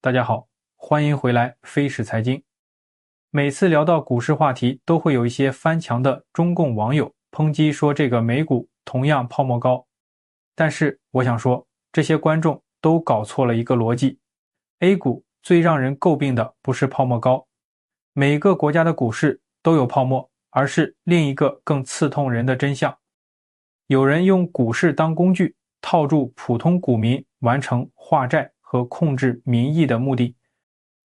大家好，欢迎回来飞史财经。每次聊到股市话题，都会有一些翻墙的中共网友抨击说这个美股同样泡沫高。但是我想说，这些观众都搞错了一个逻辑。A 股最让人诟病的不是泡沫高，每个国家的股市都有泡沫，而是另一个更刺痛人的真相。有人用股市当工具，套住普通股民，完成化债和控制民意的目的。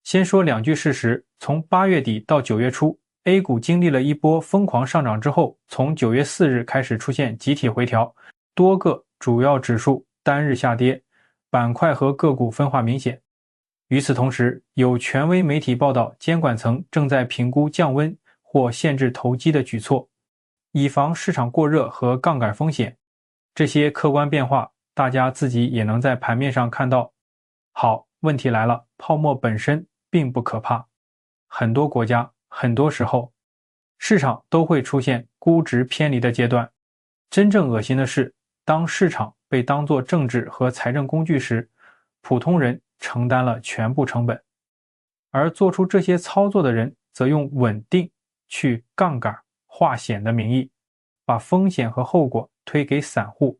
先说两句事实，从8月底到9月初 ，A 股经历了一波疯狂上涨之后，从9月4日开始出现集体回调，多个主要指数单日下跌，板块和个股分化明显。与此同时，有权威媒体报道，监管层正在评估降温或限制投机的举措，以防市场过热和杠杆风险。这些客观变化，大家自己也能在盘面上看到。好，问题来了，泡沫本身并不可怕。很多国家，很多时候，市场都会出现估值偏离的阶段。真正恶心的是，当市场被当作政治和财政工具时，普通人承担了全部成本，而做出这些操作的人则用稳定去杠杆化险的名义，把风险和后果推给散户。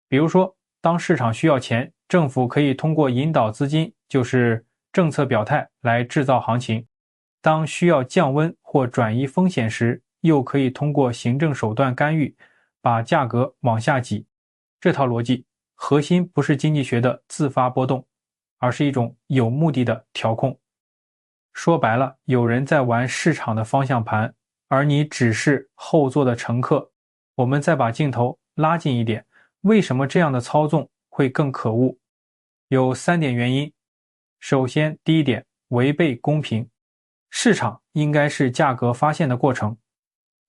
比如说，当市场需要钱，政府可以通过引导资金，就是政策表态来制造行情；当需要降温或转移风险时，又可以通过行政手段干预，把价格往下挤。这套逻辑核心不是经济学的自发波动，而是一种有目的的调控。说白了，有人在玩市场的方向盘，而你只是后座的乘客。我们再把镜头拉近一点，为什么这样的操纵会更可恶？有3点原因。首先，第一点，违背公平。市场应该是价格发现的过程，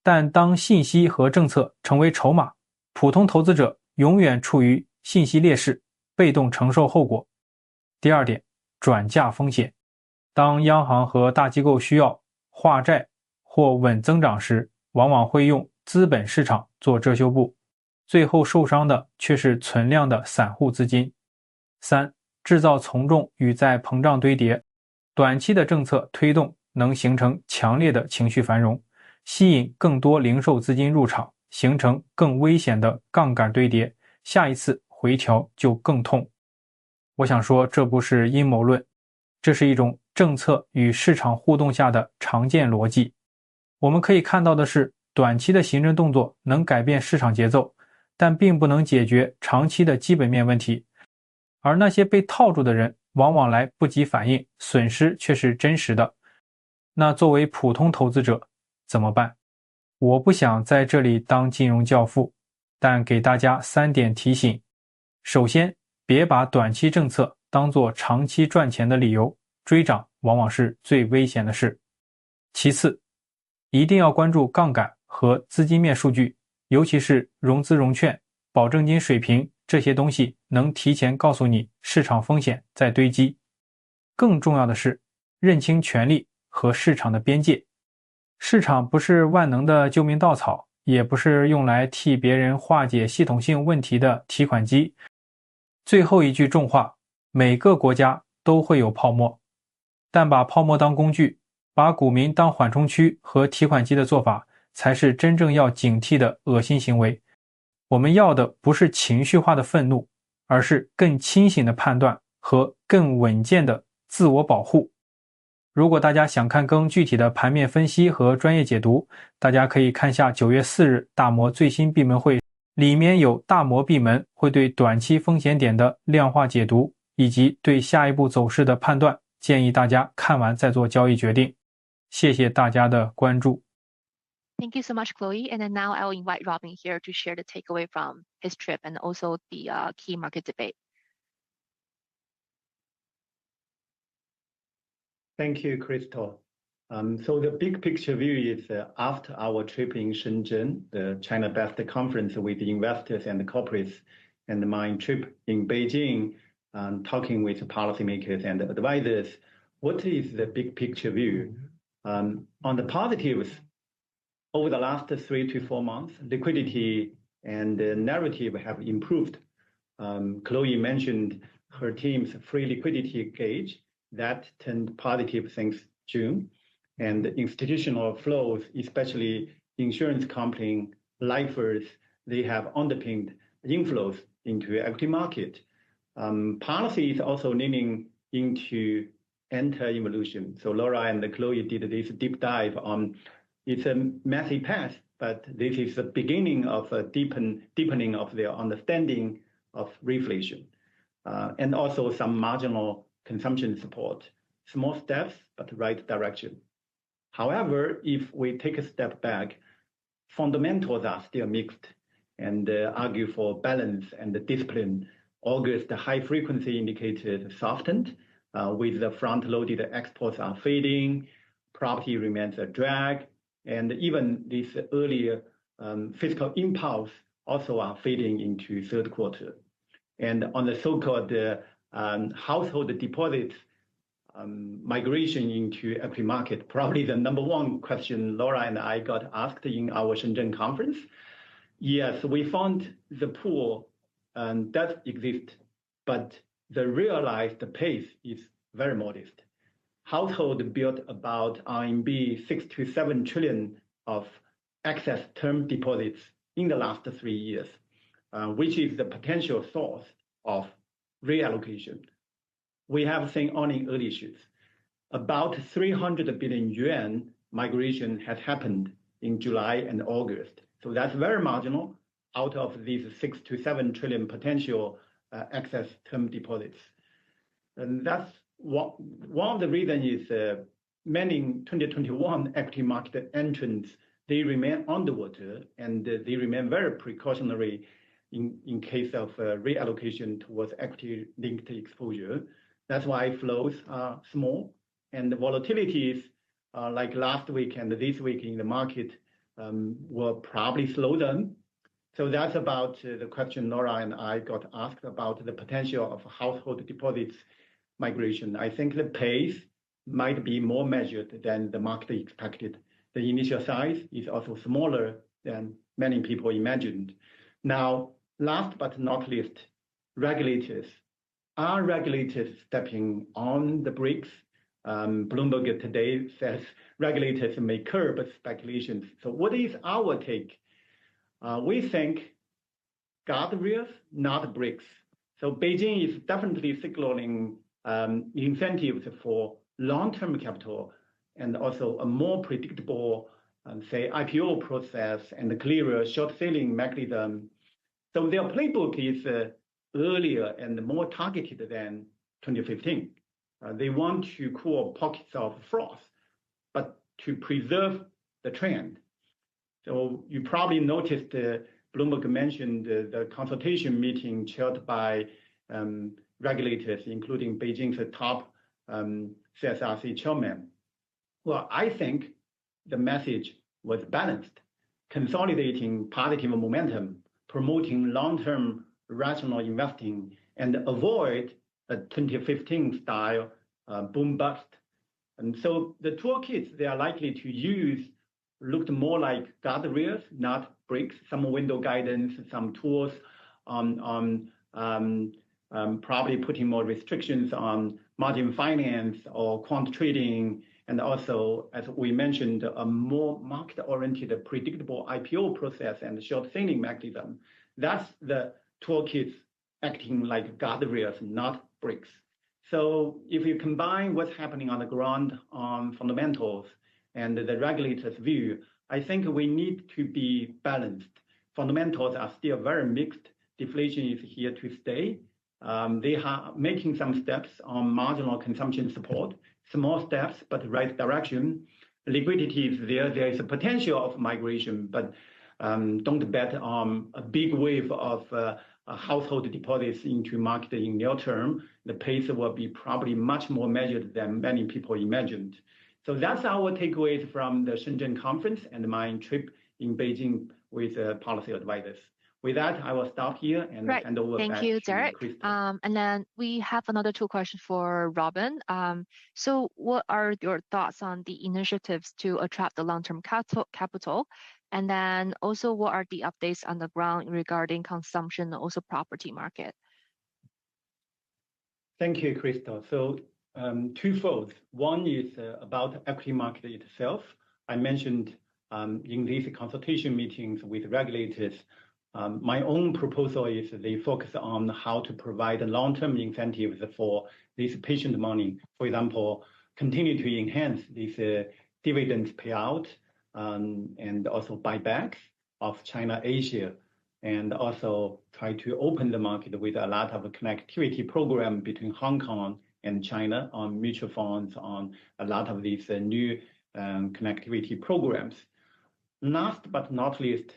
但当信息和政策成为筹码，普通投资者永远处于信息劣势，被动承受后果。第二点，转嫁风险。当央行和大机构需要化债或稳增长时，往往会用资本市场做遮羞布，最后受伤的却是存量的散户资金。3. 制造从众与再膨胀堆叠。短期的政策推动能形成强烈的情绪繁荣，吸引更多零售资金入场，形成更危险的杠杆堆叠，下一次回调就更痛。我想说，这不是阴谋论，这是一种政策与市场互动下的常见逻辑。我们可以看到的是，短期的行政动作能改变市场节奏，但并不能解决长期的基本面问题。而那些被套住的人往往来不及反应，损失却是真实的。那作为普通投资者怎么办？我不想在这里当金融教父，但给大家3点提醒。首先，别把短期政策当作长期赚钱的理由，追涨往往是最危险的事。其次，一定要关注杠杆和资金面数据，尤其是融资融券、保证金水平，这些东西能提前告诉你市场风险在堆积。更重要的是，认清权力和市场的边界。市场不是万能的救命稻草，也不是用来替别人化解系统性问题的提款机。最后一句重话，每个国家都会有泡沫，但把泡沫当工具，把股民当缓冲区和提款机的做法，才是真正要警惕的恶心行为。我们要的不是情绪化的愤怒，而是更清醒的判断和更稳健的自我保护。如果大家想看更具体的盘面分析和专业解读，大家可以看下9月4日大摩最新闭门会，里面有大摩闭门会对短期风险点的量化解读，以及对下一步走势的判断，建议大家看完再做交易决定。谢谢大家的关注。Thank you so much, Chloe. And then now I will invite Robin here to share the takeaway from his trip and also the key market debate. Thank you, Crystal. So the big picture view is after our trip in Shenzhen, the China Best Conference with investors and corporates, and my trip in Beijing, talking with policymakers and advisors, what is the big picture view? On the positives, over the last 3 to 4 months, liquidity and the narrative have improved. Chloe mentioned her team's free liquidity gauge That turned positive since June. And institutional flows, especially insurance company, lifers, they have underpinned inflows into equity market. Policy is also leaning into anti-involution. So Laura and Chloe did this deep dive on, it's a messy path, but this is the beginning of a deepening of their understanding of reflation. And also some marginal consumption support. Small steps, but right direction. However, if we take a step back, fundamentals are still mixed and argue for balance and discipline. August high-frequency indicators softened, with the front-loaded exports are fading, property remains a drag, and even this earlier fiscal impulse also are fading into third quarter. And on the so-called household deposits, migration into equity market, probably the number one question Laura and I got asked in our Shenzhen conference. Yes, we found the pool does exist, but the realized pace is very modest. Household built about RMB 6 to 7 trillion of excess term deposits in the last 3 years, which is the potential source of reallocation. We have seen only early shoots. About 300 billion yuan migration has happened in July and August. So that's very marginal out of these 6 to 7 trillion potential excess term deposits. And that's one of the reasons is many 2021 equity market entrants, they remain underwater and they remain very precautionary in case of reallocation towards equity-linked exposure. That's why flows are small and the volatilities like last week and this week in the market will probably slow down. So that's about the question Laura and I got asked about the potential of household deposits migration. I think the pace might be more measured than the market expected. The initial size is also smaller than many people imagined. Now, last but not least, regulators. Are regulators stepping on the brakes? Bloomberg today says regulators may curb speculations. So what is our take? We think guardrails, not brakes. So Beijing is definitely signaling incentives for long-term capital and also a more predictable, say, IPO process and a clearer short-selling mechanism. So their playbook is earlier and more targeted than 2015. They want to cool pockets of froth, but to preserve the trend. So you probably noticed Bloomberg mentioned the consultation meeting chaired by regulators, including Beijing's top CSRC chairman. Well, I think the message was balanced, consolidating positive momentum, promoting long-term rational investing, and avoid a 2015 style boom bust. And so the toolkits they are likely to use looked more like guardrails, not brakes, some window guidance, some tools on probably putting more restrictions on margin finance or quant trading, and also, as we mentioned, a more market-oriented, predictable IPO process and short selling mechanism. That's the toolkits acting like guardrails, not brakes. So if you combine what's happening on the ground on fundamentals and the regulator's view, I think we need to be balanced. Fundamentals are still very mixed. Deflation is here to stay. They are making some steps on marginal consumption support, small steps, but right direction. Liquidity is there. There is a potential of migration, but don't bet on a big wave of household deposits into market in near term. The pace will be probably much more measured than many people imagined. So that's our takeaways from the Shenzhen conference and my trip in Beijing with policy advisors. With that, I will stop here and hand over back to Crystal. Thank you, Derek. And then we have another 2 questions for Robin. So what are your thoughts on the initiatives to attract the long-term capital? And then also, what are the updates on the ground regarding consumption and also property market? Thank you, Crystal. So Twofold. One is about equity market itself. I mentioned in these consultation meetings with regulators, my own proposal is they focus on how to provide long-term incentives for this patient money. For example, continue to enhance this dividend payout and also buybacks of China Asia, and also try to open the market with a lot of connectivity program between Hong Kong and China on mutual funds, on a lot of these new connectivity programs. Last but not least,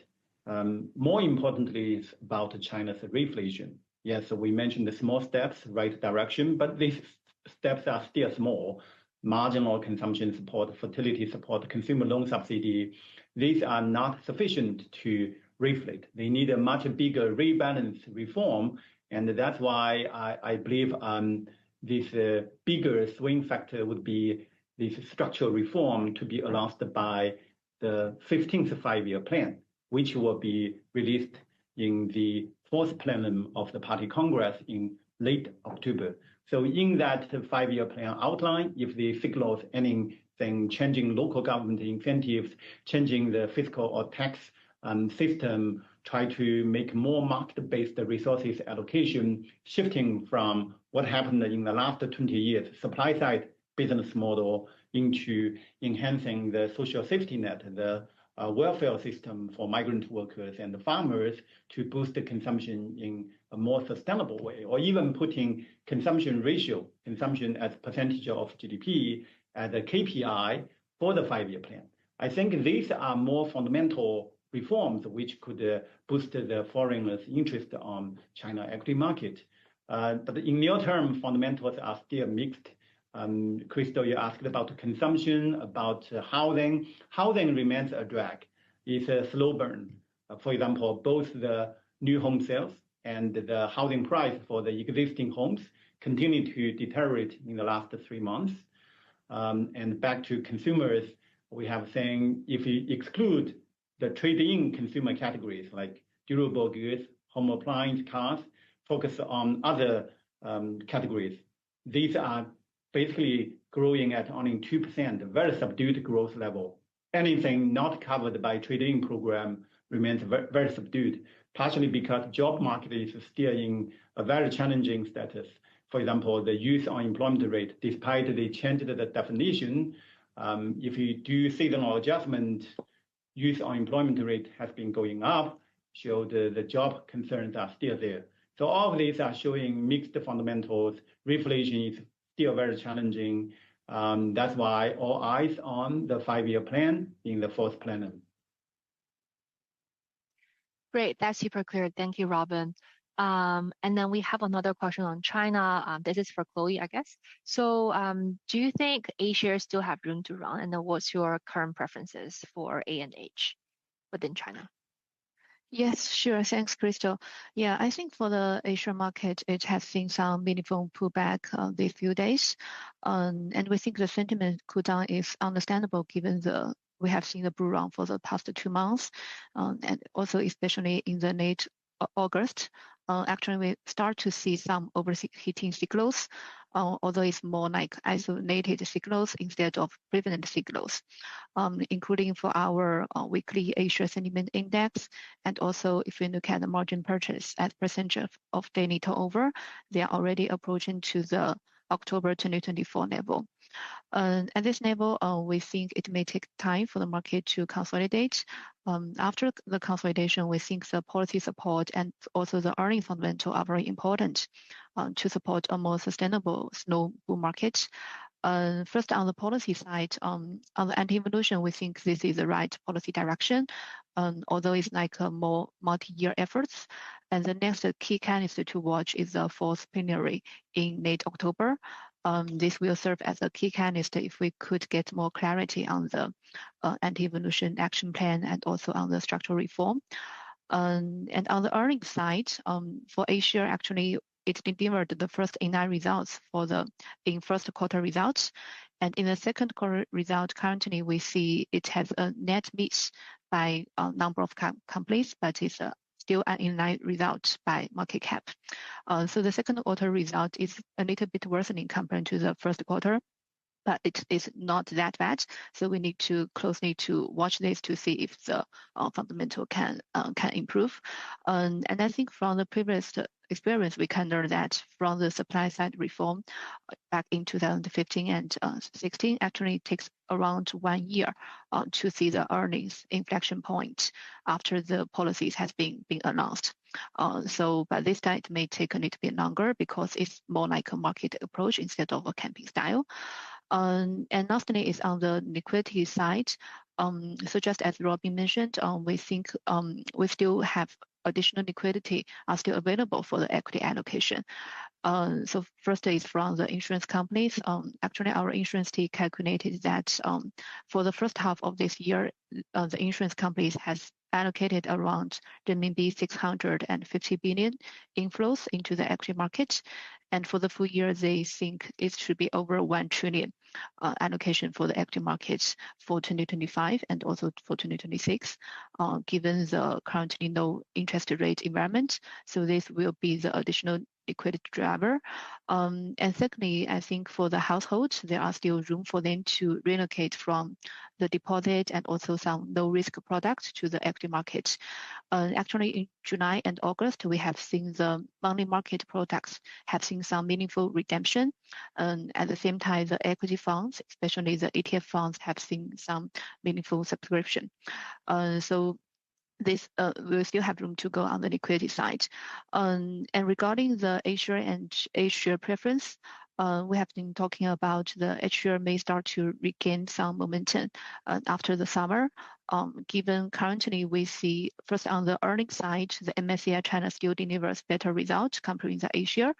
more importantly, is about China's reflation. Yes, so we mentioned the small steps, right direction, but these steps are still small. Marginal consumption support, fertility support, consumer loan subsidy, these are not sufficient to reflate. They need a much bigger rebalance reform, and that's why I believe this bigger swing factor would be this structural reform to be announced by the 15th five-year plan, which will be released in the fourth plenum of the Party Congress in late October. So in that five-year plan outline, if the signals anything, changing local government incentives, changing the fiscal or tax system, try to make more market-based resources allocation, shifting from what happened in the last 20 years, supply-side business model, into enhancing the social safety net, the welfare system for migrant workers and the farmers to boost the consumption in a more sustainable way, or even putting consumption ratio, consumption as percentage of GDP, as a KPI for the five-year plan. I think these are more fundamental reforms which could boost the foreigners' interest on China equity market. But in near term, fundamentals are still mixed. Crystal, you asked about consumption, about housing. Housing remains a drag. It's a slow burn. For example, both the new home sales and the housing price for the existing homes continue to deteriorate in the last 3 months. And back to consumers, we have saying if you exclude the trade-in consumer categories like durable goods, home appliance, cars, focus on other categories. These are basically growing at only 2%, very subdued growth level. Anything not covered by trade-in program remains very subdued, partially because job market is still in a very challenging status. For example, the youth unemployment rate, despite they changed the definition, if you do seasonal adjustment, youth unemployment rate has been going up, so the job concerns are still there. So all of these are showing mixed fundamentals. Reflation is still very challenging. That's why all eyes on the five-year plan in the fourth plenum. Great, that's super clear. Thank you, Robin. And then we have another question on China. This is for Chloe, I guess. So do you think A shares still have room to run? And then what's your current preferences for A and H within China? Yes, sure. Thanks, Crystal. Yeah, I think for the Asia market, it has seen some meaningful pullback these few days. And we think the sentiment cool down is understandable given we have seen the bull run for the past 2 months. And also especially in the late August, actually we start to see some overheating signals, although it's more like isolated signals instead of prevalent signals, including for our weekly Asia sentiment index. And also if you look at the margin purchase as percentage of daily turnover, they are already approaching to the October 2024 level. At this level, we think it may take time for the market to consolidate. After the consolidation, we think the policy support and also the earnings fundamental are very important to support a more sustainable slow bull market. First, on the policy side, on the anti-involution, we think this is the right policy direction, although it's like a more multi-year efforts. And the next key catalyst to watch is the fourth plenary in late October. This will serve as a key catalyst if we could get more clarity on the anti-involution action plan and also on the structural reform. And on the earnings side, for Asia, actually, it delivered the first in-line results in first quarter results. And in the second quarter result, currently we see it has a net miss by a number of companies, but it's still still an in-line result by market cap. So the second quarter result is a little bit worsening compared to the first quarter, but it is not that bad. So we need to closely to watch this to see if the fundamental can improve. And I think from the previous experience, we can learn that from the supply side reform back in 2015 and 16, actually it takes around 1 year to see the earnings inflection point after the policies has been announced. So by this time, it may take a little bit longer because it's more like a market approach instead of a camping style. And lastly is on the liquidity side. So just as Robin mentioned, we think we still have additional liquidity are still available for the equity allocation. So first is from the insurance companies. Actually, our insurance team calculated that for the first half of this year, the insurance companies has allocated around renminbi 650 billion inflows into the equity market. And for the full year, they think it should be over 1 trillion allocation for the equity markets for 2025 and also for 2026, given the currently low interest rate environment. So this will be the additional liquidity driver. And secondly, I think for the households, there are still room for them to relocate from the deposit and also some low risk products to the equity market. Actually, in July and August, we have seen the money market products have seen some meaningful redemption. At the same time, the equity funds, especially the ETF funds, have seen some meaningful subscription. So this will still have room to go on the liquidity side. And regarding the A-share and A-share preference, we have been talking about the H-share may start to regain some momentum after the summer. Given currently we see first on the earnings side, the MSCI China still delivers better results comparing the A-share.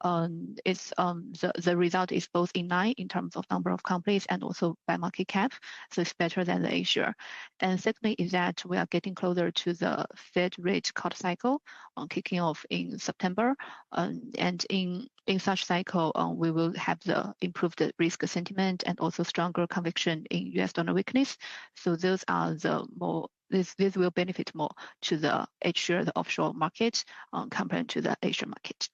The result is both in line in terms of number of companies and also by market cap, so it's better than the A-share. And secondly is that we are getting closer to the Fed rate cut cycle kicking off in September, and in such cycle, we will have the improved risk sentiment and also stronger conviction in US dollar weakness. So those are the more, this will benefit more to the H-share, the offshore market, compared to the A-share market.